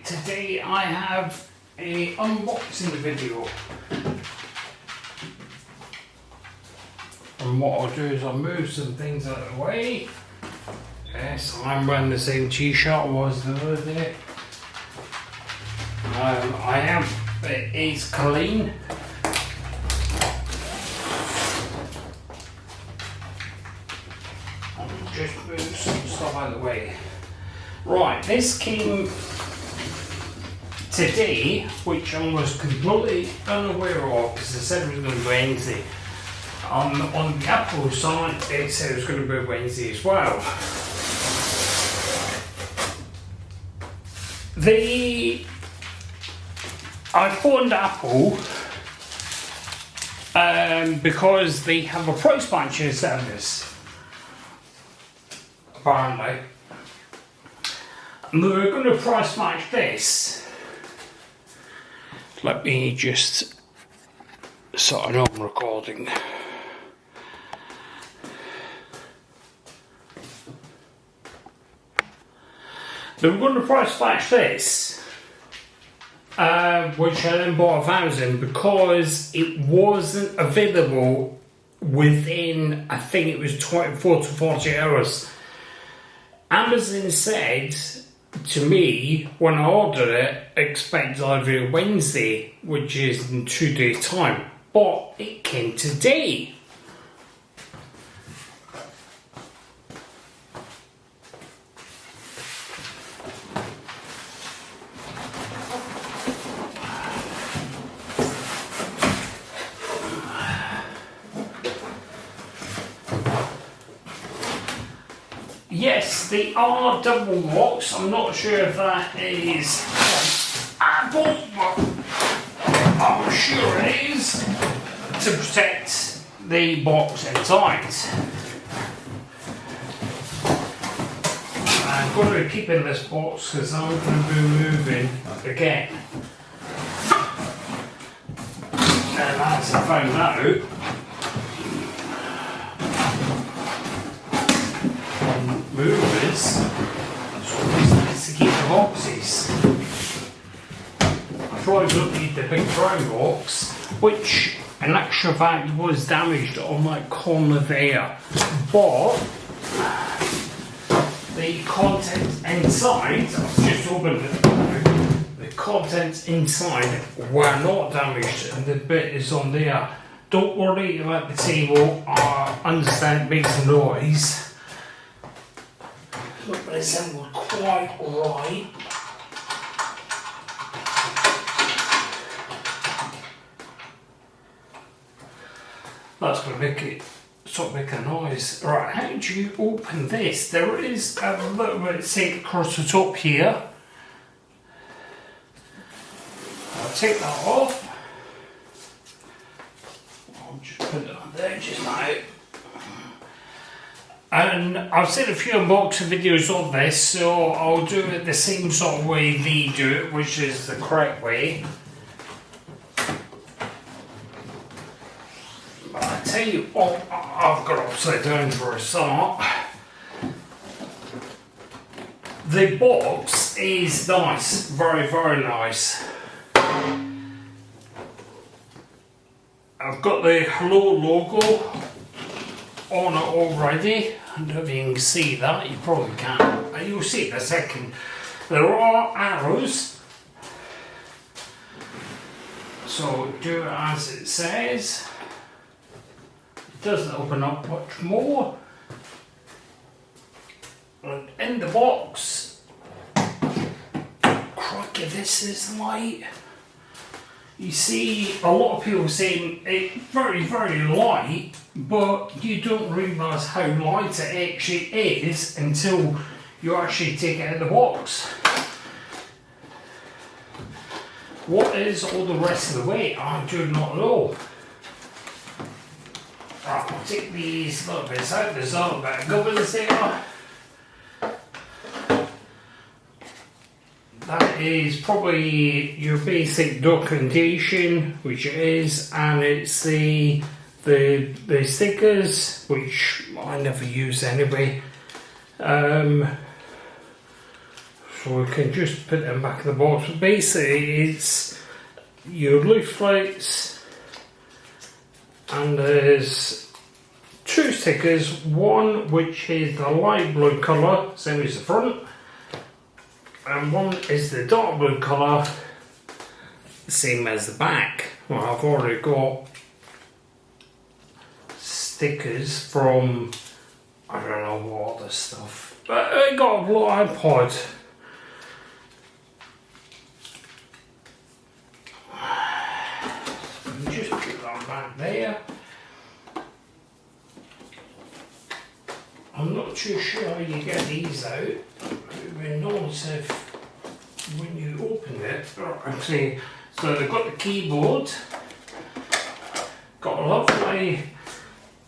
Today I have a unboxing video, and what I'll do is I'll move some things out of the way. Yes, I'm wearing the same t-shirt I was the other day. It is clean. I'll just move some stuff out of the way. Right, this came today, which I was completely unaware of because I said it was going to be Wednesday. On the Apple site, it said it was going to be Wednesday as well. I phoned Apple because they have a price matching service, apparently. And they were going to price match this. Let me just sort of know I'm recording. They were going to price match this, which I then bought 1,000 because it wasn't available within, I think it was 24 to 40 hours. Amazon said to me when I ordered it, expect delivery Wednesday, which is in 2 days' time, but it came today. Yes, they are double locks. I'm not sure if that is Apple, but I'm sure it is, to protect the box inside. I'm going to be keeping this box because I'm going to be moving again. And as I found out, movers, so it's nice to keep the boxes. I probably don't need the big brown box, which in actual fact was damaged on that corner there, but the contents inside, I've just opened it now, the contents inside were not damaged and the bit is on there. Don't worry about the table, I understand it makes a noise. Look, but it's assembled quite right. That's going to make it sort of make a noise. Right, how do you open this? There is a little bit of tape across the top here. I'll take that off. I'll just put it on there just now. And I've seen a few unboxing videos of this, so I'll do it the same sort of way they do it, which is the correct way. But I tell you what, I've got upside down for a start. The box is nice, very, very nice. I've got the Hello logo on it already. I don't know if you can see that, you probably can't. You'll see it in a second. There are arrows, so do it as it says. It doesn't open up much more. And in the box, crikey, this is light. You see a lot of people saying it's very, very light, but you don't realise how light it actually is until you actually take it out of the box. What is all the rest of the weight? I do not know. Right, I'll take these little bits out. There's a little bit of gubbins there. That is probably your basic documentation, which it is, and it's the stickers, which I never use anyway. so we can just put them back in the box. But basically it's your leaf lights, and there's two stickers, one which is the light blue colour, same as the front, and one is the dark blue colour, same as the back. Well, I've already got stickers from, I don't know what other stuff, but I got a little iPod. Just put that back there. I'm not too sure how you get these out. It would be nice if when you open it, actually, so they've got the keyboard, got a lovely,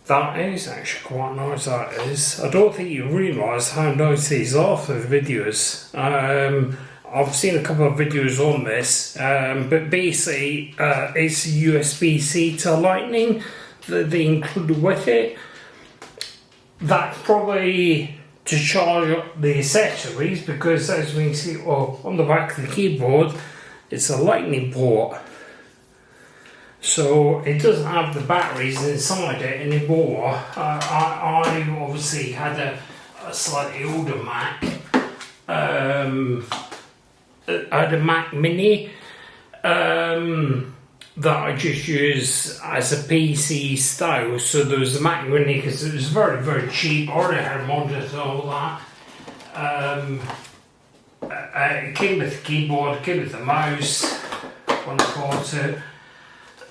that is actually quite nice, that is. I don't think you realise how nice these are for the videos. I've seen a couple of videos on this, but basically it's USB-C to Lightning that they include with it. That's probably to charge up the accessories, because as we can see, well, on the back of the keyboard it's a lightning port, so it doesn't have the batteries inside it anymore. I obviously had a slightly older Mac. I had a Mac Mini that I just use as a PC style. So there was a Mac Mini because it was very, very cheap. I already had a monitor and all that. It came with the keyboard, it came with the mouse when I bought it.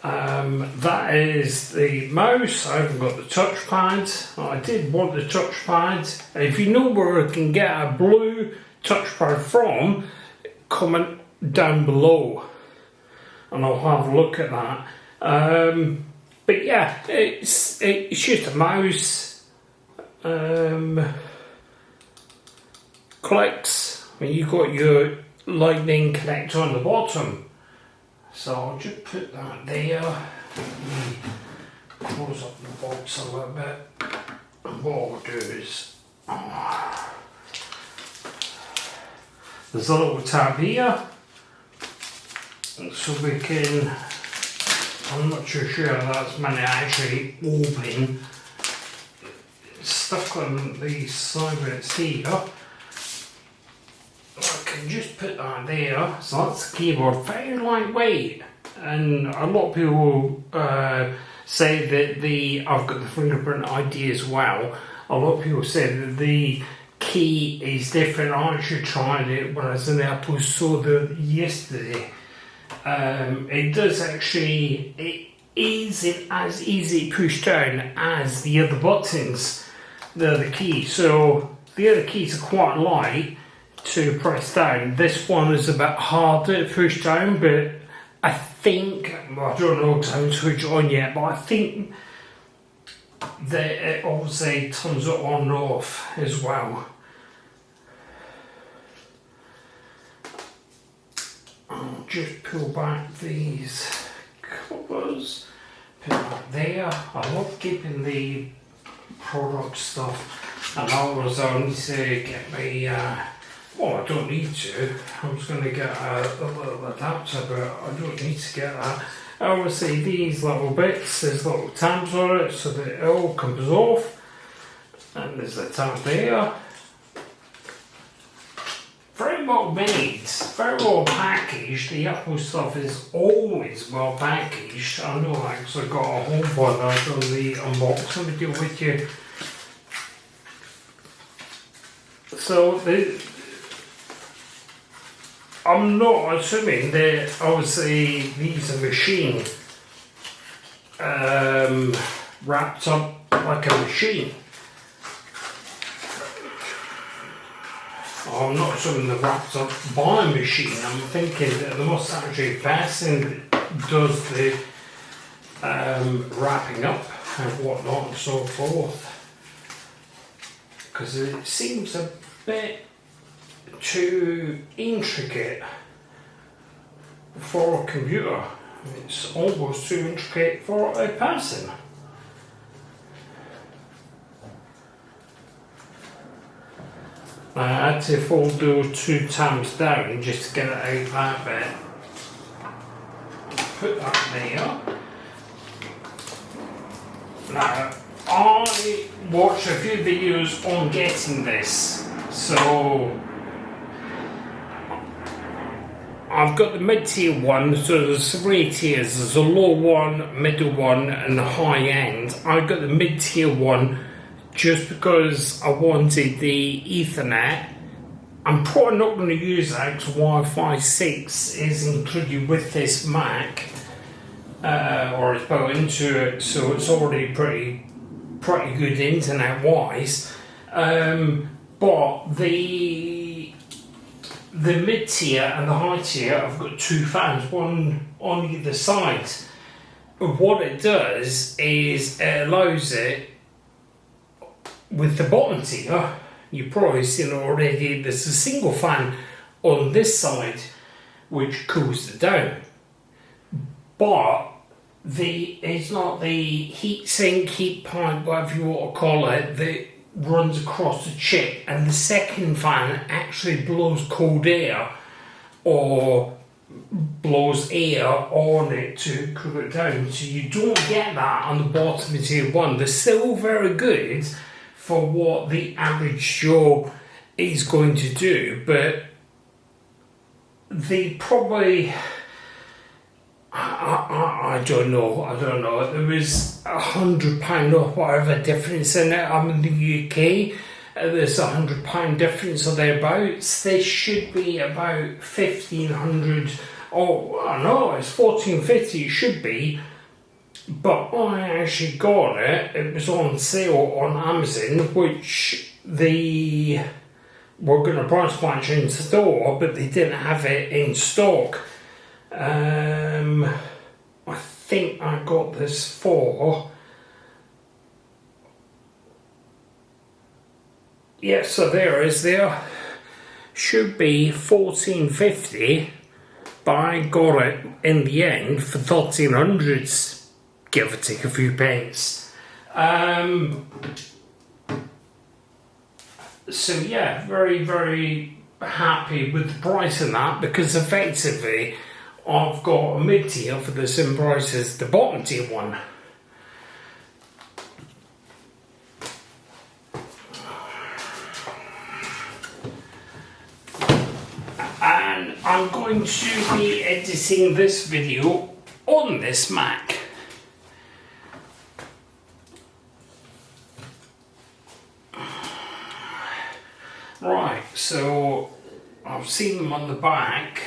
That is the mouse. I haven't got the touchpad. I did want the touchpad. And if you know where I can get a blue touchpad from, comment down below and I'll have a look at that. But yeah, it's just a mouse. Clicks when you got your lightning connector on the bottom. So I'll just put that there. Let me close up the box a little bit. And what I'll do is, there's a little tab here, so we can, I'm not too sure that's meant to actually open. It's stuck on the side where it's here. I can just put that there, so that's the keyboard, very lightweight. And a lot of people say that I've got the fingerprint ID as well. A lot of people say that the key is different. I actually tried it when I was in the Apple store yesterday. It does actually, it isn't as easy to push down as the other buttons, the other keys. So the other keys are quite light to press down. This one is a bit harder to push down, but I think, well, I don't know because I haven't switched it on yet, but I think that it obviously turns it on and off as well. I'll just pull back these covers, put that there. I love keeping the product stuff, and I need to get me, well, I don't need to. I was going to get a little adapter, but I don't need to get that. Obviously these little bits, there's little tabs on it so that it all comes off, and there's a tab there. Very well made, very well packaged. The Apple stuff is always well packaged. I know I actually got a HomePod out on the unboxing video with you. So I'm not assuming that obviously these are machine wrapped up like a machine. I'm not assuming they're wrapped up by a machine. I'm thinking that there must actually be a person that does the wrapping up and whatnot and so forth. Because it seems a bit too intricate for a computer. It's almost too intricate for a person. I had to fold those 2 times down just to get it out that bit. Put that there. Now, I watched a few videos on getting this, so I've got the mid-tier one, so there's 3 tiers. There's a low one, middle one, and a high end. I got the mid-tier one just because I wanted the Ethernet. I'm probably not going to use that because Wi-Fi 6 is included with this Mac, or it's built into it, so it's already pretty good internet-wise. But the mid-tier and the high tier, I've got 2 fans, one on either side. What it does is it allows it with the bottom tier. You've probably seen it already. There's a single fan on this side which cools it down, but it's not the heat sink, heat pipe, whatever you want to call it, that runs across the chip, and the second fan actually blows cold air or blows air on it to cool it down. So you don't get that on the bottom of tier 1. They're still very good for what the average Joe is going to do, but they probably, I don't know, there was £100 or whatever difference in it. I'm in the UK, there's £100 difference or thereabouts. This should be about 1,500, oh no, it's 1,450 it should be. But I actually got it. It was on sale on Amazon, which they were going to price match in store, but they didn't have it in stock. I think I got this for, yeah, so there is there. Should be 1,450, but I got it in the end for 1,300. Give or take a few pence. So yeah, very, very happy with the price of that, because effectively I've got a mid-tier for the same price as the bottom tier one. And I'm going to be editing this video on this Mac. Right, so I've seen them on the back.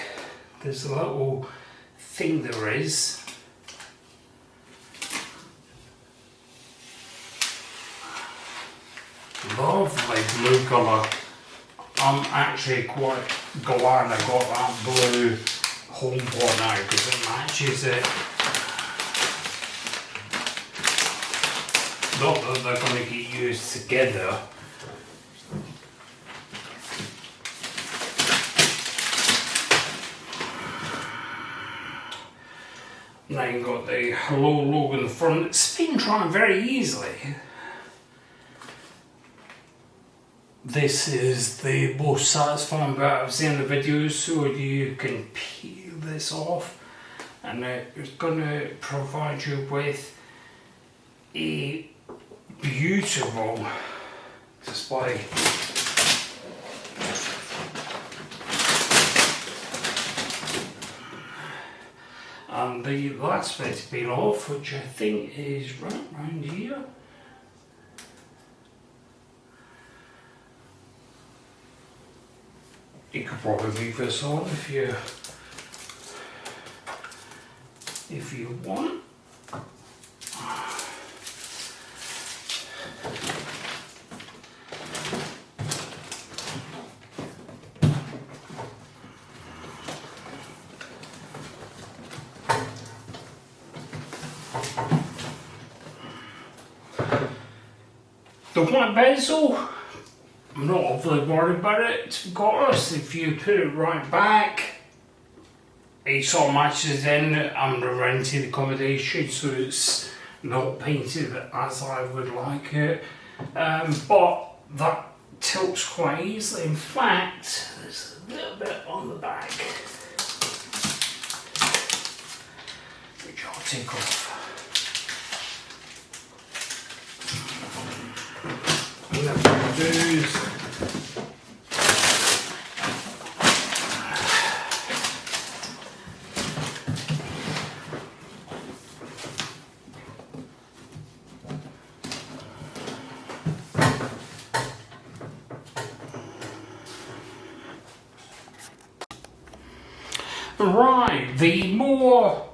There's a little thing there is. Lovely blue colour. I'm actually quite glad I got that blue HomePod now because it matches it. Not that they're going to get used together. Now you've got the hello logo in the front. It's spin trying very easily. This is the most satisfying bit I've seen in the videos, so you can peel this off and it's going to provide you with a beautiful display. And the last bit's been off, which I think is right round here. You could probably leave this on if you want. The white bezel, I'm not overly worried about it, to be honest. If you put it right back, it sort of matches in. I'm renting accommodation, so it's not painted as I would like it. But that tilts quite easily. In fact, there's a little bit on the back, which I'll take off. And that's what I'll do is right, the more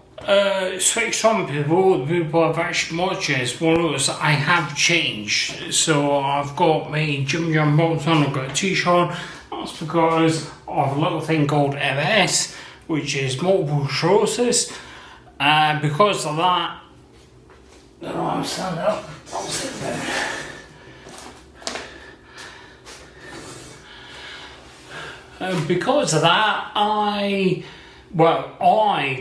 switched on people, the people I've actually watched this, will notice I have changed. So I've got my Jim Jam box on, I've got a t-shirt on. That's because of a little thing called MS, which is multiple sclerosis. Because of that, I don't know, I'm standing up, I'll sit there. Because of that, I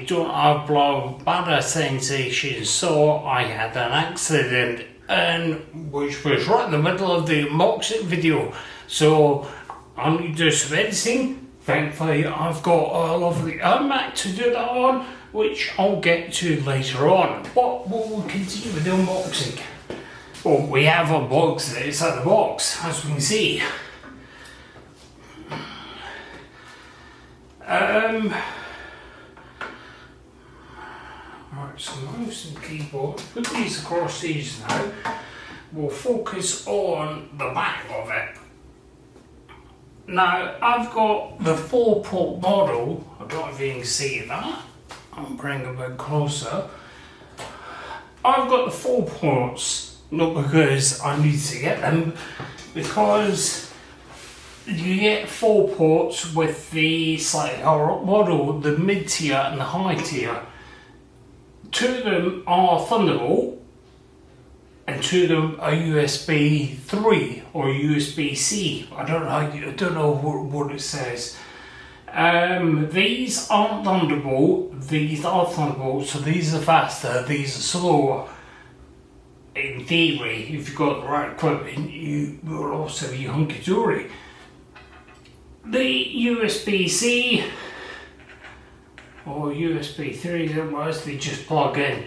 don't have bladder sensation, so I had an accident, and which was right in the middle of the unboxing video. So I need to do some editing. Thankfully, I've got a lovely iMac to do that on, which I'll get to later on. But we'll continue with the unboxing. Well, we have unboxed it, it's out of the box, as we can see. Right, so mouse and keyboard, put these across these now. We'll focus on the back of it. Now, I've got the 4-port model. I don't know if you can see that. I'll bring it a bit closer. I've got the 4 ports, not because I need to get them, because you get 4 ports with the slightly higher model, the mid tier and the high tier. 2 of them are Thunderbolt, and 2 of them are USB 3 or USB-C. I don't know what it says. These aren't Thunderbolt. These are Thunderbolt, so these are faster. These are slower. In theory, if you've got the right equipment, you will also be hunky-dory. The USB-C or USB 3, they just plug in.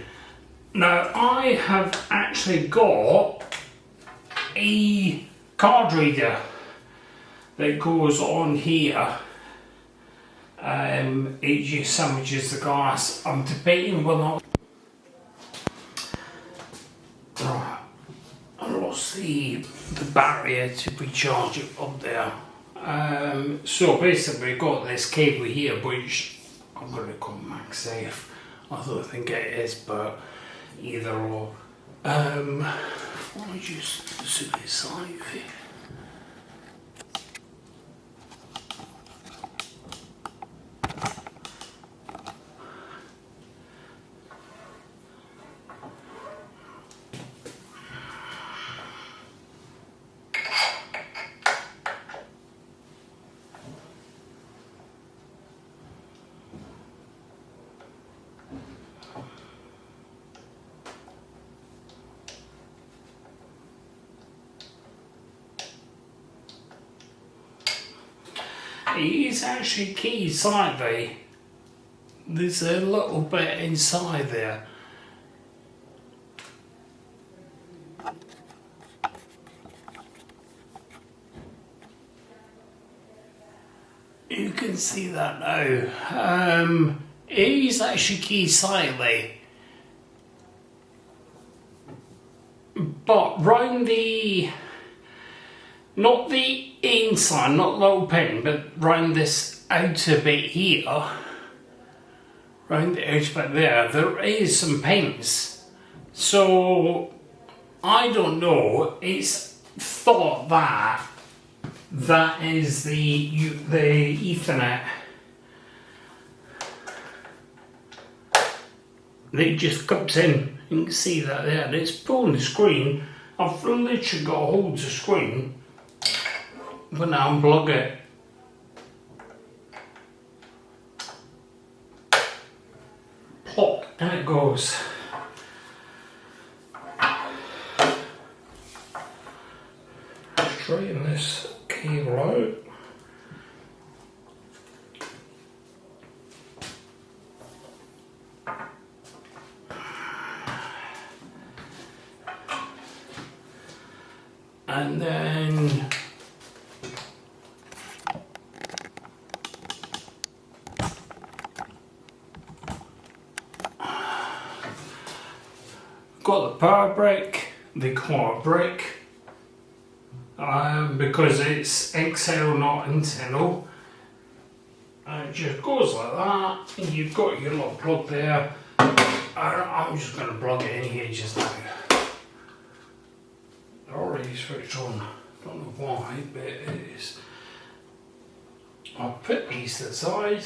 Now, I have actually got a card reader that goes on here. It just sandwiches the glass. I'm debating whether or not I lost the barrier to recharge it up there. So basically, we've got this cable here, which I'm going to call MagSafe. I don't think it is, but either or. Let me just zoom inside here. It is actually keyed slightly. There's a little bit inside there. You can see that now. It is actually keyed slightly. But round the, not the inside, not the little pin, but round this outer bit here, round the outer bit there is some pins. So, I don't know, it's thought that is the Ethernet. It just cups in, you can see that there, and it's pulling the screen. I've literally got a hold of the screen, but now unplug it. Plop, and it goes. Straight straighten this cable out. And then got the power brick, the core brick, because it's XL not internal. And it just goes like that, and you've got your little plug there. I'm just going to plug it in here just now. Already switched on, don't know why, but it is. I'll put these to the side,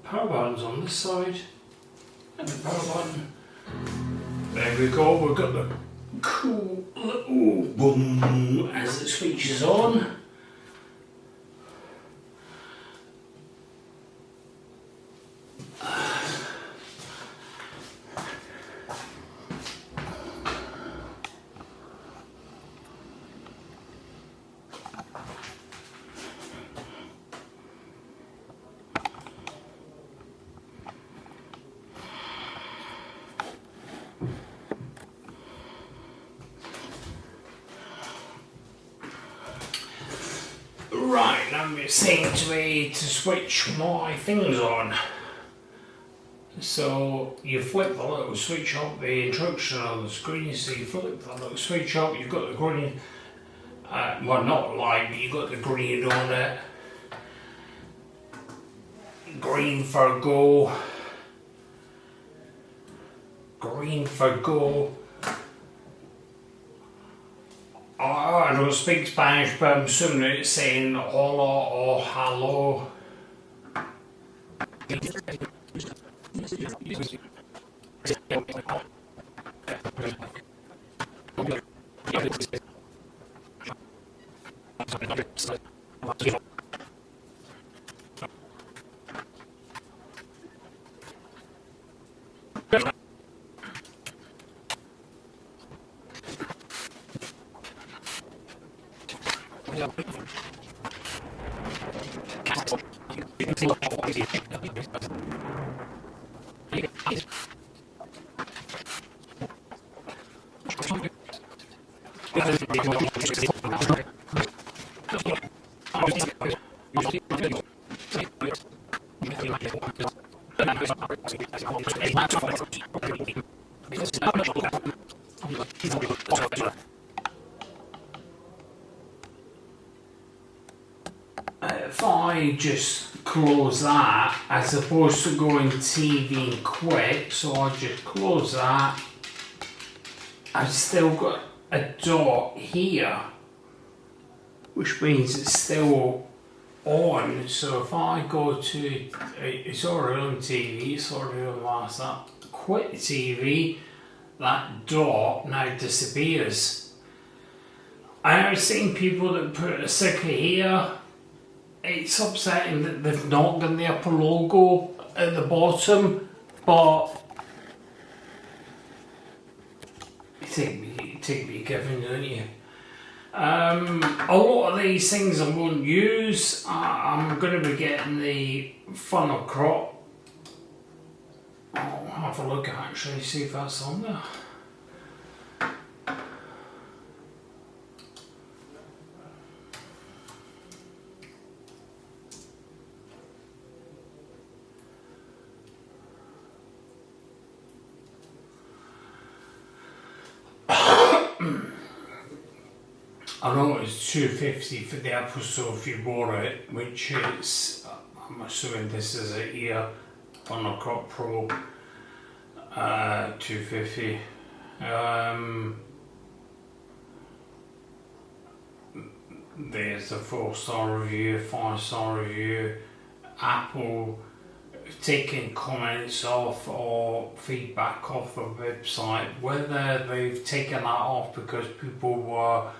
power button's on this side, and the power button. There we go, we've got the cool little boom as it switches on. Right, now it seems to me to switch my things on. So you flip the little switch up, the instruction on the screen, so you flip the little switch up, you've got the green, well not light, but you've got the green on it. Green for go. Green for go. I don't speak Spanish, but I'm assuming it's saying hola or hello. If I just close that, as opposed to going TV and quit, so I just close that, I've still got a dot here, which means it's still on. So if I go to, it's already on TV, it's already on WhatsApp, quit the TV, that dot now disappears. I've seen people that put a sticker here. It's upsetting that they've not got the upper logo at the bottom, but you take me given, don't you? A lot of these things I won't use. I'm going to be getting the funnel crop. I'll have a look actually, see if that's on there. I know it's $250 for the Apple Store if you bought it, which is, I'm assuming this is a ear Final Cut Pro, $250. There's a 4-star review, 5-star review. Apple taking comments off or feedback off the website, whether they've taken that off because people were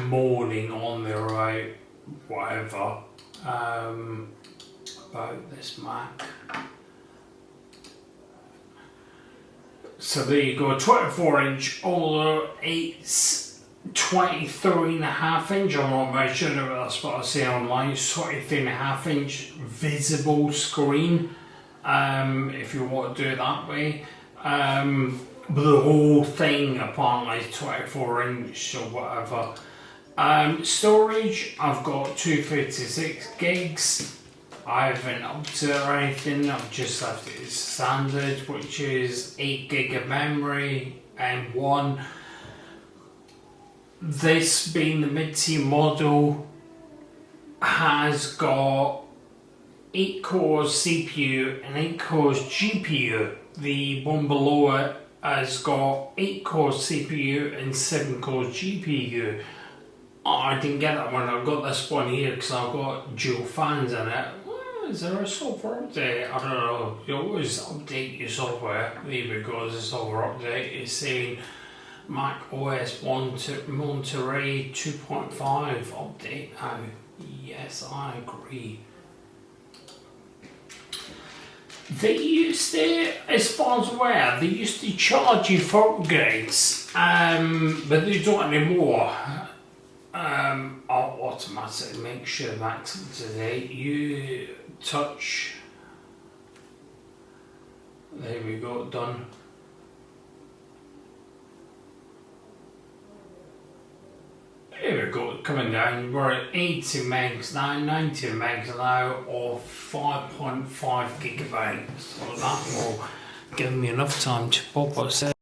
moaning on their right, whatever, about this Mac. So there you go, 24-inch, although it's 23.5 inch, I'm not very sure, but that's what I say online. It's 23.5 inch visible screen, if you want to do it that way. But the whole thing apparently is 24 inch or whatever. Storage, I've got 256 gigs. I haven't upped it or anything, I've just left it as standard, which is 8 gig of memory and one. This being the mid-tier model has got 8 cores CPU and 8 cores GPU. The one below it has got 8 cores CPU and 7 cores GPU. I didn't get that one, I've got this one here because I've got dual fans in it. Is there a software update? I don't know. You always update your software. There we go, there's a software update. It's saying Mac OS Monterey 2.5 update now. Yes, I agree. They used to, as far as I'm aware, they used to charge you for upgrades, but they don't anymore. I'll automatically make sure that's up to date. You touch. There we go, done. Here we go, coming down. We're at 80 megs now, 90 megs now, or 5.5 gigabytes. So that will give me enough time to pop us.